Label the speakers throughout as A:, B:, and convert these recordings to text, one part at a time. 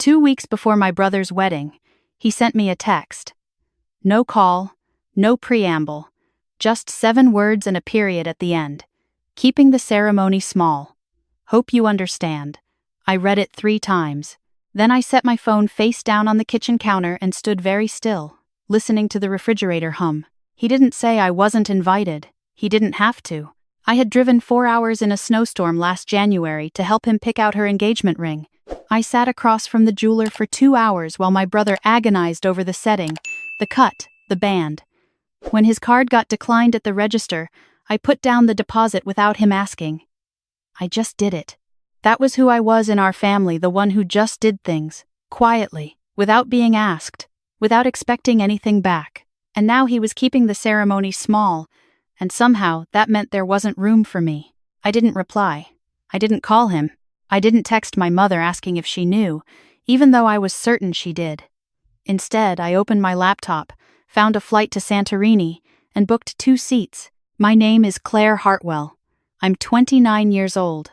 A: 2 weeks before my brother's wedding, he sent me a text. No call, no preamble, just 7 words and a period at the end. Keeping the ceremony small. Hope you understand. I read it 3 times. Then I set my phone face down on the kitchen counter and stood very still, listening to the refrigerator hum. He didn't say I wasn't invited. He didn't have to. I had driven 4 hours in a snowstorm last January to help him pick out her engagement ring. I sat across from the jeweler for 2 hours while my brother agonized over the setting, the cut, the band. When his card got declined at the register, I put down the deposit without him asking. I just did it. That was who I was in our family, the one who just did things, quietly, without being asked, without expecting anything back. And now he was keeping the ceremony small, and somehow that meant there wasn't room for me. I didn't reply. I didn't call him. I didn't text my mother asking if she knew, even though I was certain she did. Instead, I opened my laptop, found a flight to Santorini, and booked 2 seats. My name is Claire Hartwell. I'm 29 years old.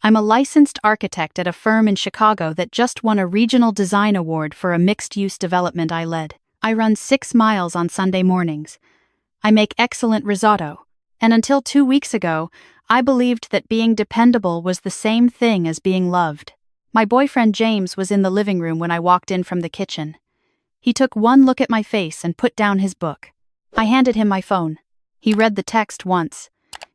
A: I'm a licensed architect at a firm in Chicago that just won a regional design award for a mixed-use development I led. I run 6 miles on Sunday mornings. I make excellent risotto. And until 2 weeks ago, I believed that being dependable was the same thing as being loved. My boyfriend James was in the living room when I walked in from the kitchen. He took one look at my face and put down his book. I handed him my phone. He read the text once.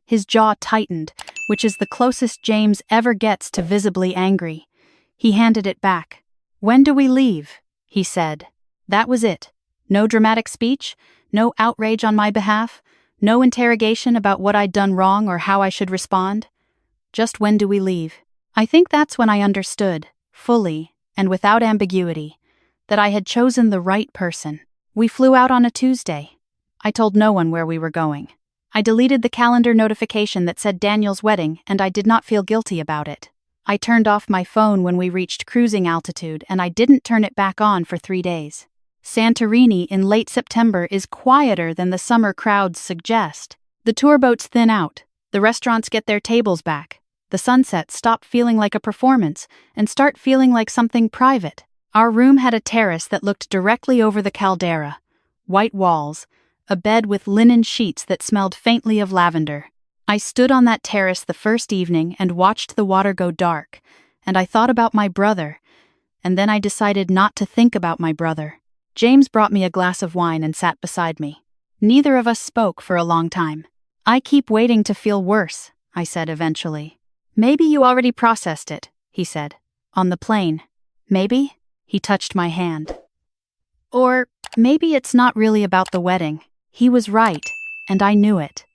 A: His jaw tightened, which is the closest James ever gets to visibly angry. He handed it back. "When do we leave?" he said. That was it. No dramatic speech, no outrage on my behalf, no interrogation about what I'd done wrong or how I should respond. Just when do we leave? I think that's when I understood, fully, and without ambiguity, that I had chosen the right person. We flew out on a Tuesday. I told no one where we were going. I deleted the calendar notification that said Daniel's wedding, and I did not feel guilty about it. I turned off my phone when we reached cruising altitude, and I didn't turn it back on for 3 days. Santorini in late September is quieter than the summer crowds suggest. The tour boats thin out, the restaurants get their tables back, the sunsets stop feeling like a performance and start feeling like something private. Our room had a terrace that looked directly over the caldera. White walls, a bed with linen sheets that smelled faintly of lavender. I stood on that terrace the first evening and watched the water go dark, and I thought about my brother, and then I decided not to think about my brother. James brought me a glass of wine and sat beside me. Neither of us spoke for a long time. "I keep waiting to feel worse," I said eventually. "Maybe you already processed it," he said. "On the plane. Maybe?" He touched my hand. "Or maybe it's not really about the wedding." He was right, and I knew it.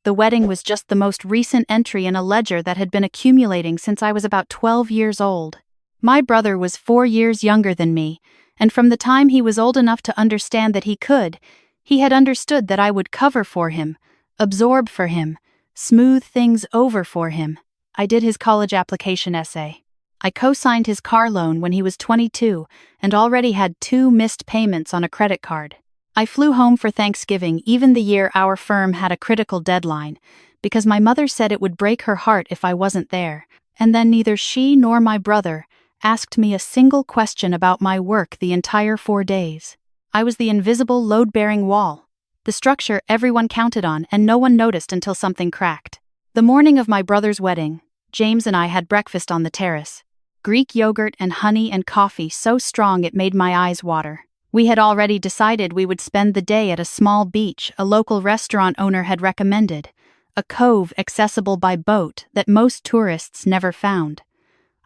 A: The wedding was just the most recent entry in a ledger that had been accumulating since I was about 12 years old. My brother was 4 years younger than me, and from the time he was old enough to understand that he could, he had understood that I would cover for him, absorb for him, smooth things over for him. I did his college application essay. I co-signed his car loan when he was 22 and already had 2 missed payments on a credit card. I flew home for Thanksgiving even the year our firm had a critical deadline, because my mother said it would break her heart if I wasn't there, and then neither she nor my brother asked me a single question about my work the entire 4 days. I was the invisible load-bearing wall, the structure everyone counted on and no one noticed until something cracked. The morning of my brother's wedding, James and I had breakfast on the terrace. Greek yogurt and honey and coffee so strong it made my eyes water. We had already decided we would spend the day at a small beach a local restaurant owner had recommended, a cove accessible by boat that most tourists never found.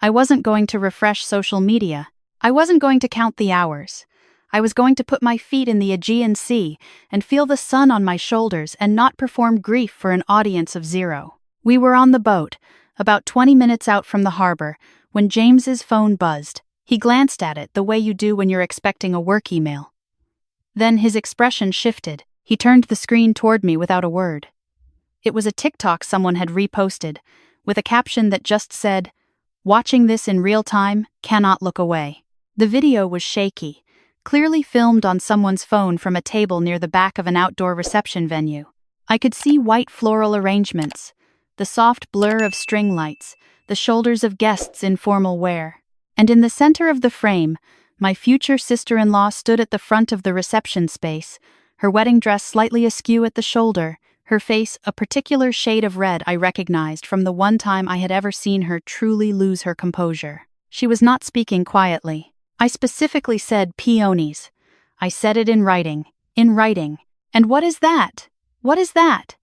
A: I wasn't going to refresh social media. I wasn't going to count the hours. I was going to put my feet in the Aegean Sea and feel the sun on my shoulders and not perform grief for an audience of 0. We were on the boat, about 20 minutes out from the harbor, when James's phone buzzed. He glanced at it the way you do when you're expecting a work email. Then his expression shifted. He turned the screen toward me without a word. It was a TikTok someone had reposted, with a caption that just said, "Watching this in real time, cannot look away." The video was shaky, clearly filmed on someone's phone from a table near the back of an outdoor reception venue. I could see white floral arrangements, the soft blur of string lights, the shoulders of guests in formal wear. And in the center of the frame, my future sister-in-law stood at the front of the reception space, her wedding dress slightly askew at the shoulder, her face a particular shade of red I recognized from the one time I had ever seen her truly lose her composure. She was not speaking quietly. I specifically said peonies. I said it in writing. In writing. And what is that? What is that?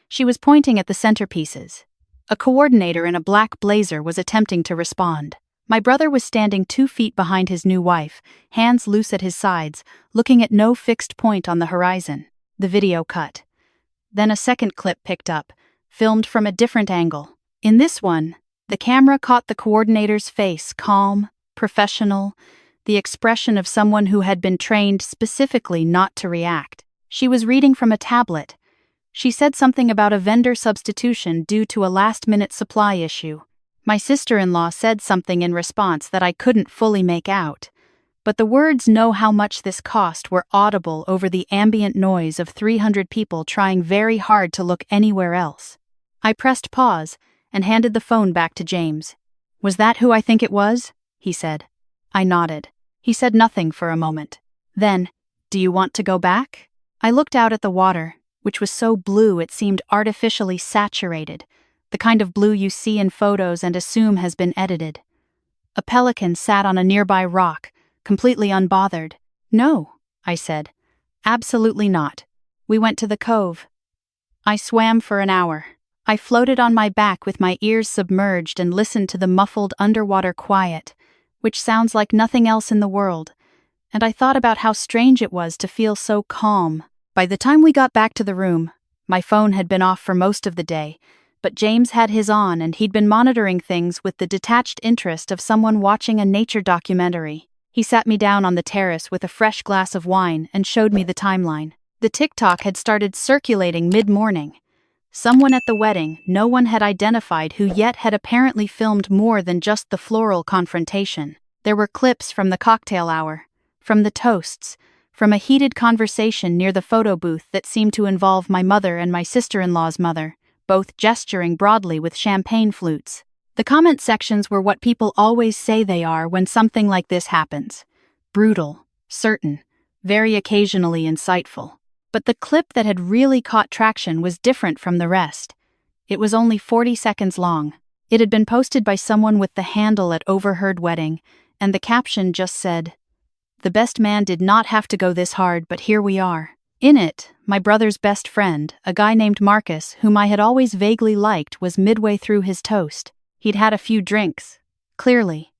A: She was pointing at the centerpieces. A coordinator in a black blazer was attempting to respond. My brother was standing 2 feet behind his new wife, hands loose at his sides, looking at no fixed point on the horizon. The video cut. Then a second clip picked up, filmed from a different angle. In this one, the camera caught the coordinator's face, calm, professional, the expression of someone who had been trained specifically not to react. She was reading from a tablet. She said something about a vendor substitution due to a last-minute supply issue. My sister-in-law said something in response that I couldn't fully make out, but the words "know how much this cost" were audible over the ambient noise of 300 people trying very hard to look anywhere else. I pressed pause and handed the phone back to James. "Was that who I think it was?" he said. I nodded. He said nothing for a moment. Then, "Do you want to go back?" I looked out at the water, which was so blue it seemed artificially saturated, the kind of blue you see in photos and assume has been edited. A pelican sat on a nearby rock, completely unbothered. "No," I said. "Absolutely not. We went to the cove." I swam for an hour. I floated on my back with my ears submerged and listened to the muffled underwater quiet, which sounds like nothing else in the world, and I thought about how strange it was to feel so calm. By the time we got back to the room, my phone had been off for most of the day, but James had his on and he'd been monitoring things with the detached interest of someone watching a nature documentary. He sat me down on the terrace with a fresh glass of wine and showed me the timeline. The TikTok had started circulating mid-morning. Someone at the wedding no one had identified who yet had apparently filmed more than just the floral confrontation. There were clips from the cocktail hour, from the toasts, from a heated conversation near the photo booth that seemed to involve my mother and my sister-in-law's mother, both gesturing broadly with champagne flutes. The comment sections were what people always say they are when something like this happens. Brutal, certain, very occasionally insightful. But the clip that had really caught traction was different from the rest. It was only 40 seconds long. It had been posted by someone with the handle at Overheard Wedding, and the caption just said, "The best man did not have to go this hard, but here we are." In it, my brother's best friend, a guy named Marcus, whom I had always vaguely liked, was midway through his toast. He'd had a few drinks. Clearly.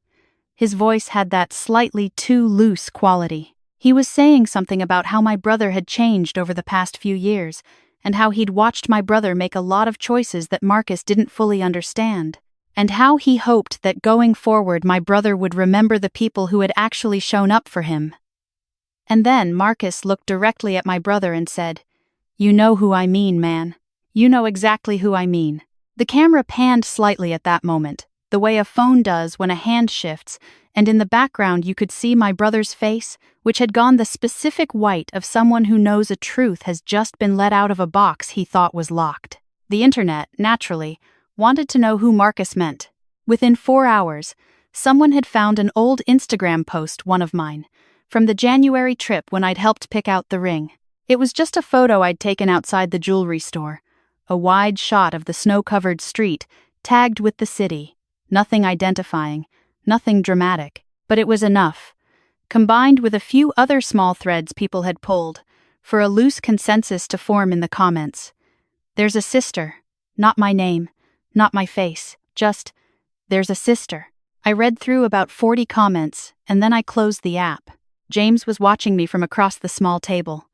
A: His voice had that slightly too loose quality. He was saying something about how my brother had changed over the past few years, and how he'd watched my brother make a lot of choices that Marcus didn't fully understand, and how he hoped that going forward my brother would remember the people who had actually shown up for him. And then Marcus looked directly at my brother and said, "You know who I mean, man. You know exactly who I mean." The camera panned slightly at that moment, the way a phone does when a hand shifts, and in the background you could see my brother's face, which had gone the specific white of someone who knows a truth has just been let out of a box he thought was locked. The internet, naturally, wanted to know who Marcus meant. Within 4 hours, someone had found an old Instagram post, one of mine, from the January trip when I'd helped pick out the ring. It was just a photo I'd taken outside the jewelry store. A wide shot of the snow-covered street, tagged with the city. Nothing identifying, nothing dramatic, but it was enough, combined with a few other small threads people had pulled, for a loose consensus to form in the comments. "There's a sister," not my name, not my face, just, "There's a sister." I read through about 40 comments, and then I closed the app. James was watching me from across the small table.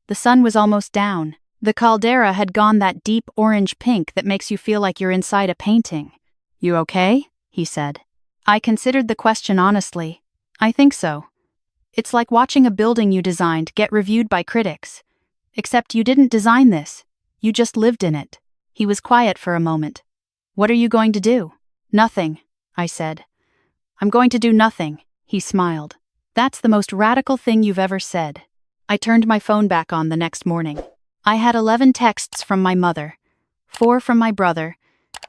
A: The sun was almost down. The caldera had gone that deep orange pink that makes you feel like you're inside a painting. "You okay?" he said. I considered the question honestly. I think so. It's like watching a building you designed get reviewed by critics. Except you didn't design this. You just lived in it. He was quiet for a moment. "What are you going to do?" "Nothing," I said. "I'm going to do nothing," he smiled. "That's the most radical thing you've ever said." I turned my phone back on the next morning. I had 11 texts from my mother, 4 from my brother,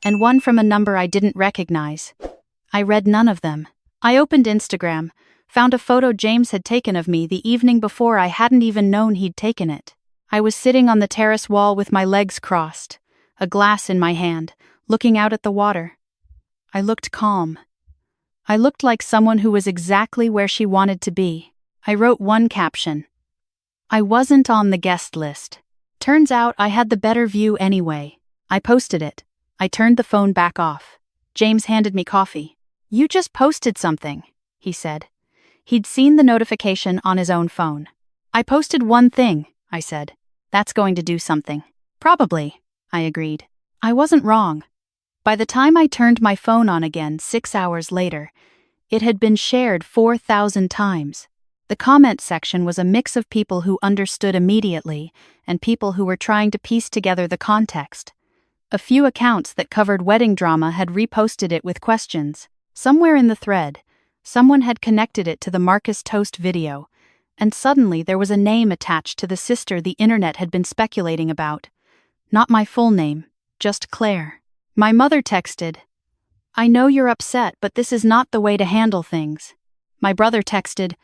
A: and 1 from a number I didn't recognize. I read none of them. I opened Instagram, found a photo James had taken of me the evening before. I hadn't even known he'd taken it. I was sitting on the terrace wall with my legs crossed, a glass in my hand, looking out at the water. I looked calm. I looked like someone who was exactly where she wanted to be. I wrote one caption. I wasn't on the guest list. Turns out I had the better view anyway. I posted it. I turned the phone back off. James handed me coffee. You just posted something, he said. He'd seen the notification on his own phone. I posted one thing, I said. That's going to do something. Probably, I agreed. I wasn't wrong. By the time I turned my phone on again 6 hours later, it had been shared 4,000 times. The comment section was a mix of people who understood immediately and people who were trying to piece together the context. A few accounts that covered wedding drama had reposted it with questions. Somewhere in the thread, someone had connected it to the Marcus toast video, and suddenly there was a name attached to the sister the internet had been speculating about. Not my full name, just Claire. My mother texted, I know you're upset, but this is not the way to handle things. My brother texted,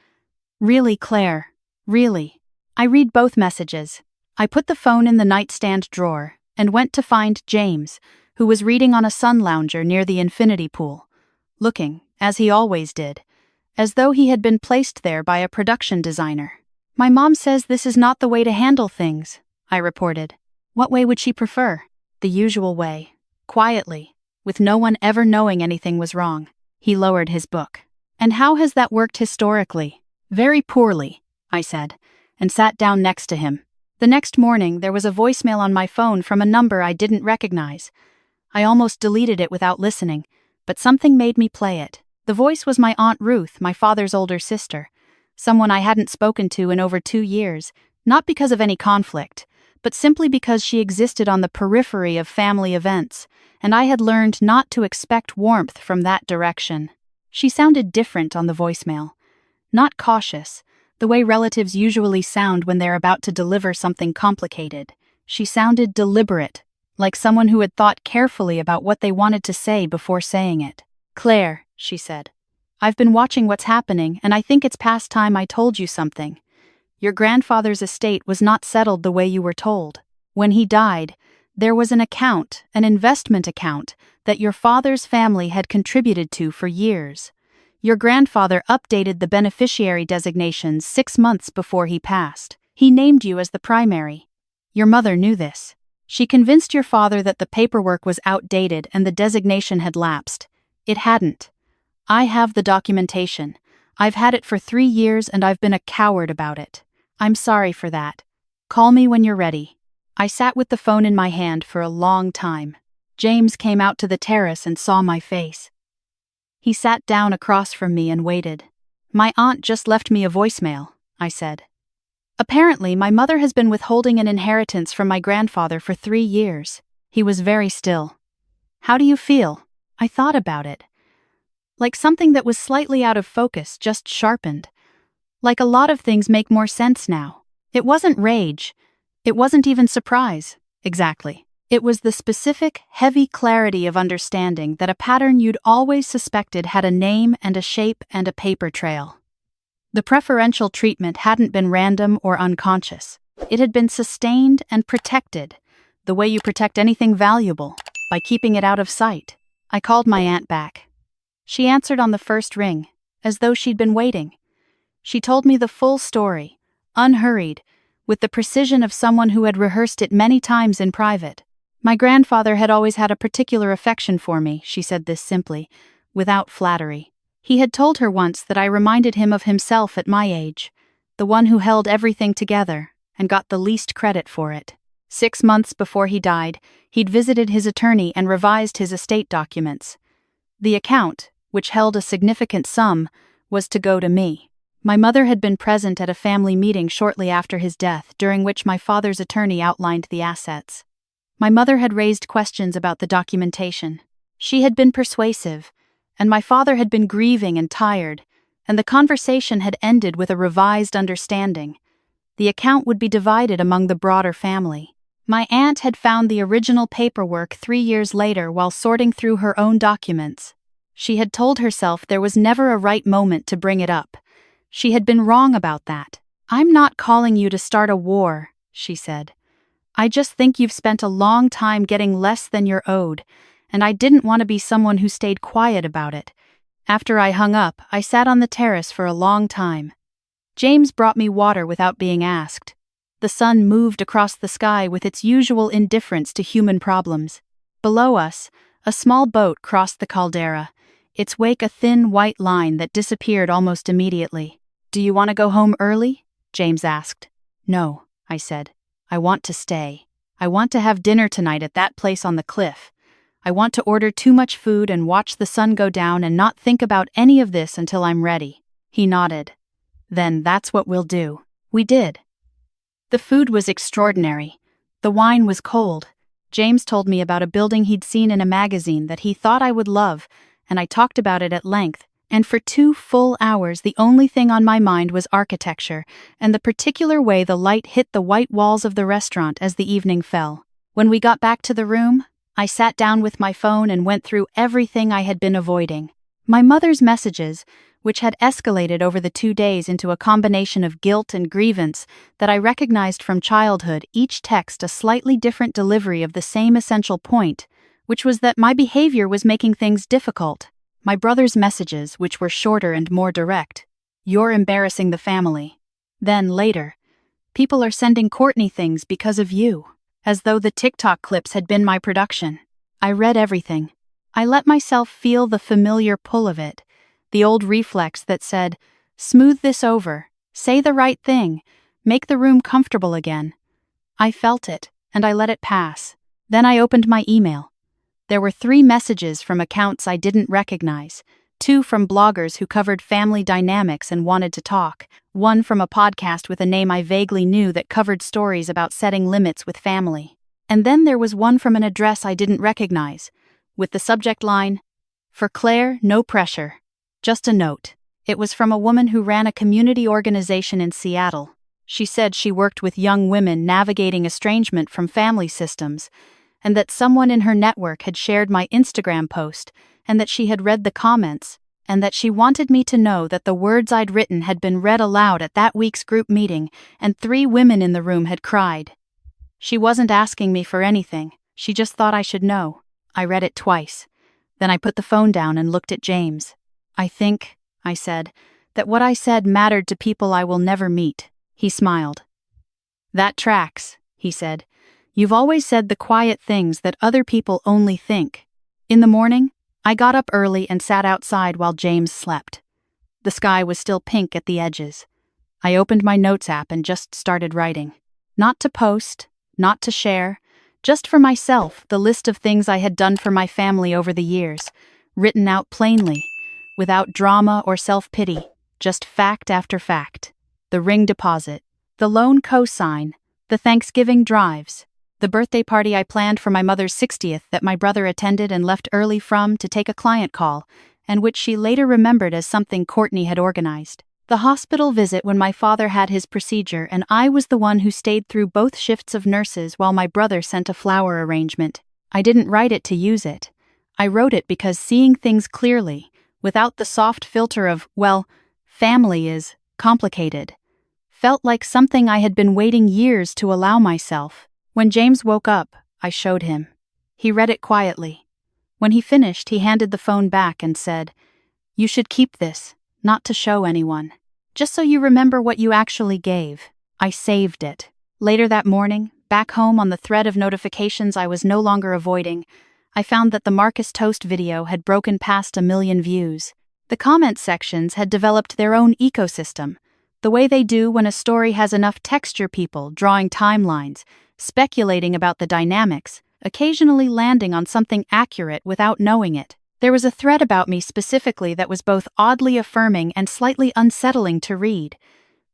A: Really, Claire? Really? I read both messages. I put the phone in the nightstand drawer and went to find James, who was reading on a sun lounger near the infinity pool, looking, as he always did, as though he had been placed there by a production designer. My mom says this is not the way to handle things, I reported. What way would she prefer? The usual way. Quietly, with no one ever knowing anything was wrong. He lowered his book. And how has that worked historically? Very poorly, I said, and sat down next to him. The next morning, there was a voicemail on my phone from a number I didn't recognize. I almost deleted it without listening, but something made me play it. The voice was my Aunt Ruth, my father's older sister, someone I hadn't spoken to in over 2 years, not because of any conflict, but simply because she existed on the periphery of family events, and I had learned not to expect warmth from that direction. She sounded different on the voicemail. Not cautious, the way relatives usually sound when they're about to deliver something complicated. She sounded deliberate, like someone who had thought carefully about what they wanted to say before saying it. Claire, she said, I've been watching what's happening, and I think it's past time I told you something. Your grandfather's estate was not settled the way you were told. When he died, there was an account, an investment account, that your father's family had contributed to for years. Your grandfather updated the beneficiary designations 6 months before he passed. He named you as the primary. Your mother knew this. She convinced your father that the paperwork was outdated and the designation had lapsed. It hadn't. I have the documentation. I've had it for 3 years and I've been a coward about it. I'm sorry for that. Call me when you're ready. I sat with the phone in my hand for a long time. James came out to the terrace and saw my face. He sat down across from me and waited. My aunt just left me a voicemail, I said. Apparently, my mother has been withholding an inheritance from my grandfather for 3 years. He was very still. How do you feel? I thought about it. Like something that was slightly out of focus, just sharpened. Like a lot of things make more sense now. It wasn't rage. It wasn't even surprise, exactly. It was the specific, heavy clarity of understanding that a pattern you'd always suspected had a name and a shape and a paper trail. The preferential treatment hadn't been random or unconscious. It had been sustained and protected, the way you protect anything valuable, by keeping it out of sight. I called my aunt back. She answered on the first ring, as though she'd been waiting. She told me the full story, unhurried, with the precision of someone who had rehearsed it many times in private. My grandfather had always had a particular affection for me, she said this simply, without flattery. He had told her once that I reminded him of himself at my age, the one who held everything together and got the least credit for it. 6 months before he died, he'd visited his attorney and revised his estate documents. The account, which held a significant sum, was to go to me. My mother had been present at a family meeting shortly after his death, during which my father's attorney outlined the assets. My mother had raised questions about the documentation. She had been persuasive, and my father had been grieving and tired, and the conversation had ended with a revised understanding. The account would be divided among the broader family. My aunt had found the original paperwork 3 years later while sorting through her own documents. She had told herself there was never a right moment to bring it up. She had been wrong about that. "I'm not calling you to start a war," she said. "I just think you've spent a long time getting less than you're owed, and I didn't want to be someone who stayed quiet about it." After I hung up, I sat on the terrace for a long time. James brought me water without being asked. The sun moved across the sky with its usual indifference to human problems. Below us, a small boat crossed the caldera, its wake a thin white line that disappeared almost immediately. "Do you want to go home early?" James asked. "No," I said. "I want to stay. I want to have dinner tonight at that place on the cliff. I want to order too much food and watch the sun go down and not think about any of this until I'm ready." He nodded. "Then that's what we'll do." We did. The food was extraordinary. The wine was cold. James told me about a building he'd seen in a magazine that he thought I would love, and I talked about it at length, and for 2 full hours the only thing on my mind was architecture and the particular way the light hit the white walls of the restaurant as the evening fell. When we got back to the room, I sat down with my phone and went through everything I had been avoiding. My mother's messages, which had escalated over the 2 days into a combination of guilt and grievance that I recognized from childhood, each text a slightly different delivery of the same essential point, which was that my behavior was making things difficult. My brother's messages, which were shorter and more direct. "You're embarrassing the family." Then, later, "People are sending Courtney things because of you," as though the TikTok clips had been my production. I read everything. I let myself feel the familiar pull of it, the old reflex that said, "Smooth this over, say the right thing, make the room comfortable again." I felt it, and I let it pass. Then I opened my email. There were 3 messages from accounts I didn't recognize, 2 from bloggers who covered family dynamics and wanted to talk, 1 from a podcast with a name I vaguely knew that covered stories about setting limits with family. And then there was 1 from an address I didn't recognize, with the subject line, "For Claire, no pressure. Just a note." It was from a woman who ran a community organization in Seattle. She said she worked with young women navigating estrangement from family systems, and that someone in her network had shared my Instagram post, and that she had read the comments, and that she wanted me to know that the words I'd written had been read aloud at that week's group meeting, and 3 women in the room had cried. She wasn't asking me for anything, she just thought I should know. I read it twice. Then I put the phone down and looked at James. "I think," I said, "that what I said mattered to people I will never meet." He smiled. "That tracks," he said. "You've always said the quiet things that other people only think." In the morning, I got up early and sat outside while James slept. The sky was still pink at the edges. I opened my notes app and just started writing. Not to post, not to share, just for myself, the list of things I had done for my family over the years, written out plainly, without drama or self-pity, just fact after fact. The ring deposit, the loan co-sign, the Thanksgiving drives, the birthday party I planned for my mother's 60th that my brother attended and left early from to take a client call, and which she later remembered as something Courtney had organized. The hospital visit when my father had his procedure and I was the one who stayed through both shifts of nurses while my brother sent a flower arrangement. I didn't write it to use it. I wrote it because seeing things clearly, without the soft filter of, well, family is complicated, felt like something I had been waiting years to allow myself. When James woke up, I showed him. He read it quietly. When he finished, he handed the phone back and said, "You should keep this, not to show anyone. Just so you remember what you actually gave." I saved it. Later that morning, back home on the thread of notifications I was no longer avoiding, I found that the Marcus Toast video had broken past 1 million views. The comment sections had developed their own ecosystem, the way they do when a story has enough texture, people drawing timelines, speculating about the dynamics, occasionally landing on something accurate without knowing it. There was a thread about me specifically that was both oddly affirming and slightly unsettling to read,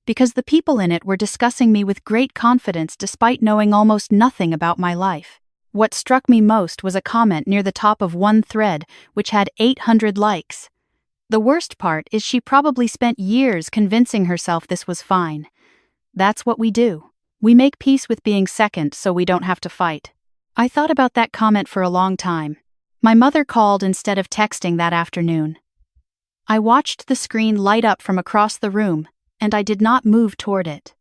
A: because the people in it were discussing me with great confidence despite knowing almost nothing about my life. What struck me most was a comment near the top of one thread which had 800 likes. The worst part is she probably spent years convincing herself this was fine. That's what we do. We make peace with being second so we don't have to fight. I thought about that comment for a long time. My mother called instead of texting that afternoon. I watched the screen light up from across the room, and I did not move toward it.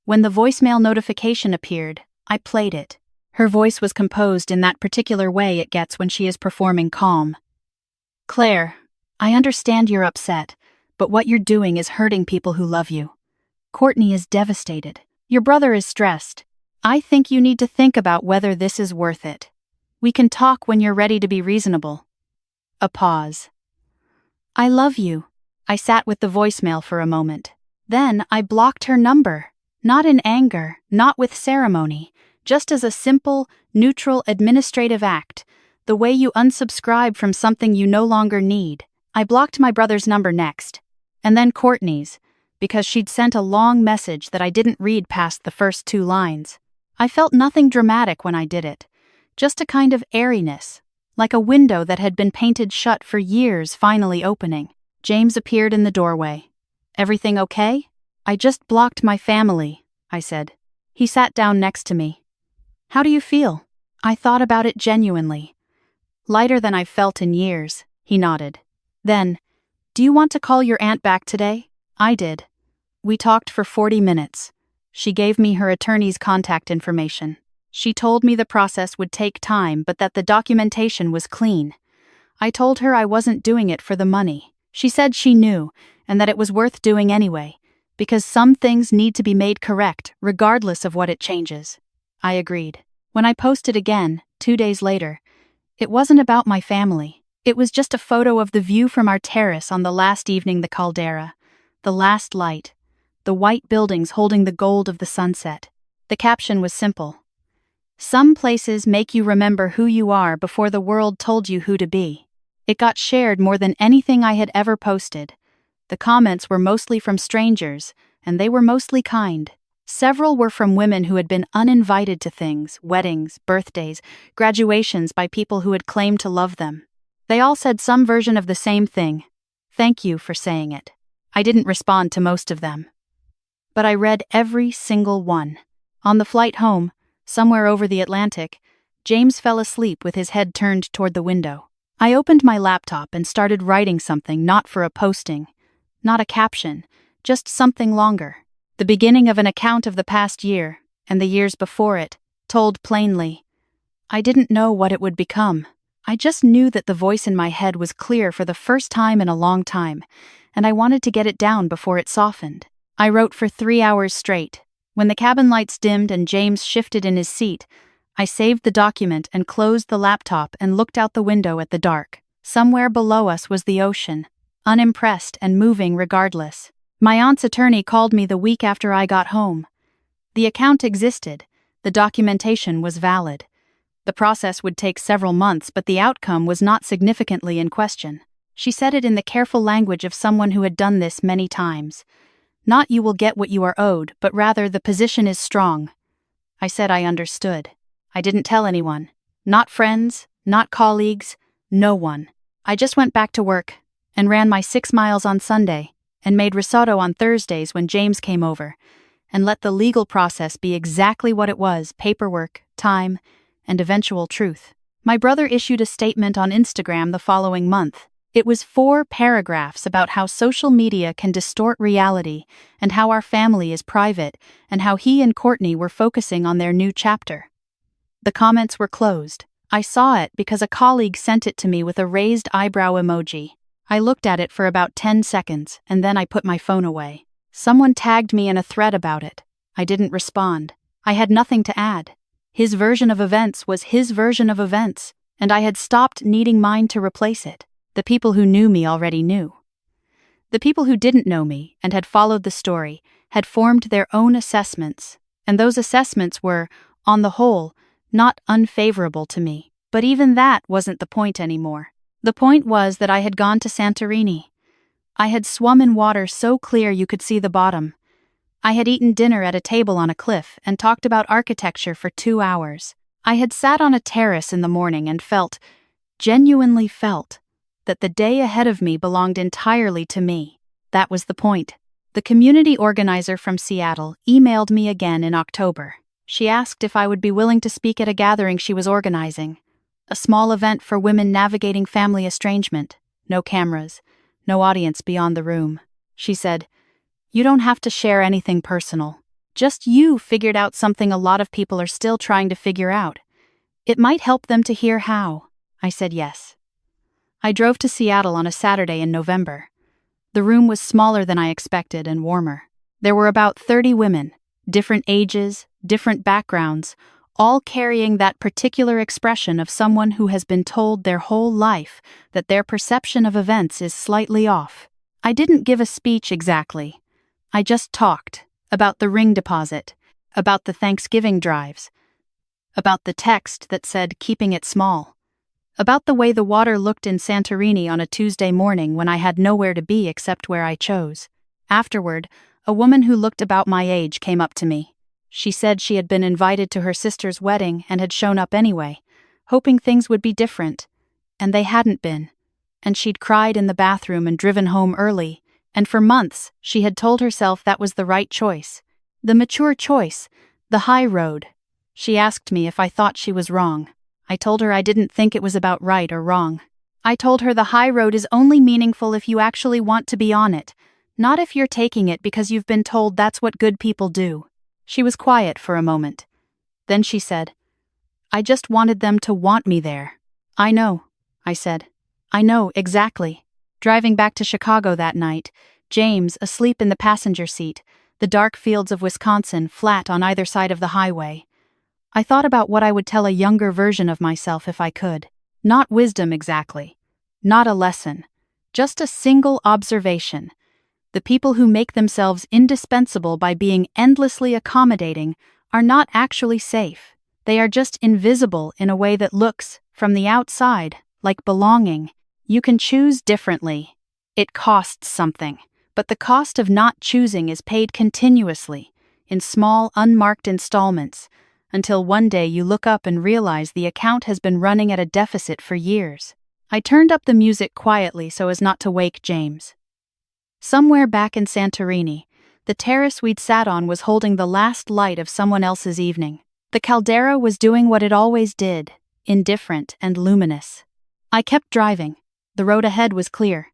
A: When the voicemail notification appeared, I played it. Her voice was composed in that particular way it gets when she is performing calm. "Claire, I understand you're upset, but what you're doing is hurting people who love you. Courtney is devastated. Your brother is stressed. I think you need to think about whether this is worth it. We can talk when you're ready to be reasonable." A pause. "I love you." I sat with the voicemail for a moment. Then I blocked her number. Not in anger, not with ceremony, just as a simple, neutral administrative act, the way you unsubscribe from something you no longer need. I blocked my brother's number next, and then Courtney's, because she'd sent a long message that I didn't read past the first 2 lines. I felt nothing dramatic when I did it, just a kind of airiness, like a window that had been painted shut for years finally opening. James appeared in the doorway. "Everything okay?" "I just blocked my family," I said. He sat down next to me. "How do you feel?" I thought about it genuinely. "Lighter than I've felt in years," he nodded. Then, "Do you want to call your aunt back today?" I did. We talked for 40 minutes. She gave me her attorney's contact information. She told me the process would take time but that the documentation was clean. I told her I wasn't doing it for the money. She said she knew, and that it was worth doing anyway, because some things need to be made correct regardless of what it changes. I agreed. When I posted again, 2 days later, it wasn't about my family. It was just a photo of the view from our terrace on the last evening the caldera, the last light, the white buildings holding the gold of the sunset. The caption was simple. "Some places make you remember who you are before the world told you who to be." It got shared more than anything I had ever posted. The comments were mostly from strangers, and they were mostly kind. Several were from women who had been uninvited to things, weddings, birthdays, graduations by people who had claimed to love them. They all said some version of the same thing. "Thank you for saying it." I didn't respond to most of them, but I read every single one. On the flight home, somewhere over the Atlantic, James fell asleep with his head turned toward the window. I opened my laptop and started writing something not for a posting, not a caption, just something longer. The beginning of an account of the past year, and the years before it, told plainly. I didn't know what it would become. I just knew that the voice in my head was clear for the first time in a long time, and I wanted to get it down before it softened. I wrote for 3 hours straight. When the cabin lights dimmed and James shifted in his seat, I saved the document and closed the laptop and looked out the window at the dark. Somewhere below us was the ocean, unimpressed and moving regardless. My aunt's attorney called me the week after I got home. The account existed. The documentation was valid. The process would take several months, but the outcome was not significantly in question. She said it in the careful language of someone who had done this many times. Not "you will get what you are owed," but rather "the position is strong." I said I understood. I didn't tell anyone. Not friends, not colleagues, no one. I just went back to work and ran my 6 miles on Sunday and made risotto on Thursdays when James came over, and let the legal process be exactly what it was: paperwork, time, and eventual truth. My brother issued a statement on Instagram the following month. It was 4 paragraphs about how social media can distort reality and how our family is private and how he and Courtney were focusing on their new chapter. The comments were closed. I saw it because a colleague sent it to me with a raised eyebrow emoji. I looked at it for about 10 seconds, and then I put my phone away. Someone tagged me in a thread about it. I didn't respond. I had nothing to add. His version of events was his version of events, and I had stopped needing mine to replace it. The people who knew me already knew. The people who didn't know me and had followed the story had formed their own assessments, and those assessments were, on the whole, not unfavorable to me. But even that wasn't the point anymore. The point was that I had gone to Santorini. I had swum in water so clear you could see the bottom. I had eaten dinner at a table on a cliff and talked about architecture for 2 hours. I had sat on a terrace in the morning and genuinely felt, that the day ahead of me belonged entirely to me. That was the point. The community organizer from Seattle emailed me again in October. She asked if I would be willing to speak at a gathering she was organizing. A small event for women navigating family estrangement. No cameras. No audience beyond the room. She said, "You don't have to share anything personal. Just you figured out something a lot of people are still trying to figure out. It might help them to hear how." I said yes. I drove to Seattle on a Saturday in November. The room was smaller than I expected and warmer. There were about 30 women, different ages, different backgrounds, all carrying that particular expression of someone who has been told their whole life that their perception of events is slightly off. I didn't give a speech exactly. I just talked about the ring deposit, about the Thanksgiving drives, about the text that said keeping it small, about the way the water looked in Santorini on a Tuesday morning when I had nowhere to be except where I chose. Afterward, a woman who looked about my age came up to me. She said she had been invited to her sister's wedding and had shown up anyway, hoping things would be different. And they hadn't been. And she'd cried in the bathroom and driven home early, and for months she had told herself that was the right choice. The mature choice, the high road. She asked me if I thought she was wrong. I told her I didn't think it was about right or wrong. I told her the high road is only meaningful if you actually want to be on it, not if you're taking it because you've been told that's what good people do. She was quiet for a moment. Then she said, "I just wanted them to want me there." "I know," I said. "I know, exactly." Driving back to Chicago that night, James, asleep in the passenger seat, the dark fields of Wisconsin flat on either side of the highway. I thought about what I would tell a younger version of myself if I could. Not wisdom exactly. Not a lesson. Just a single observation. The people who make themselves indispensable by being endlessly accommodating are not actually safe. They are just invisible in a way that looks, from the outside, like belonging. You can choose differently. It costs something, but the cost of not choosing is paid continuously, in small, unmarked installments, until one day you look up and realize the account has been running at a deficit for years. I turned up the music quietly so as not to wake James. Somewhere back in Santorini, the terrace we'd sat on was holding the last light of someone else's evening. The caldera was doing what it always did, indifferent and luminous. I kept driving. The road ahead was clear.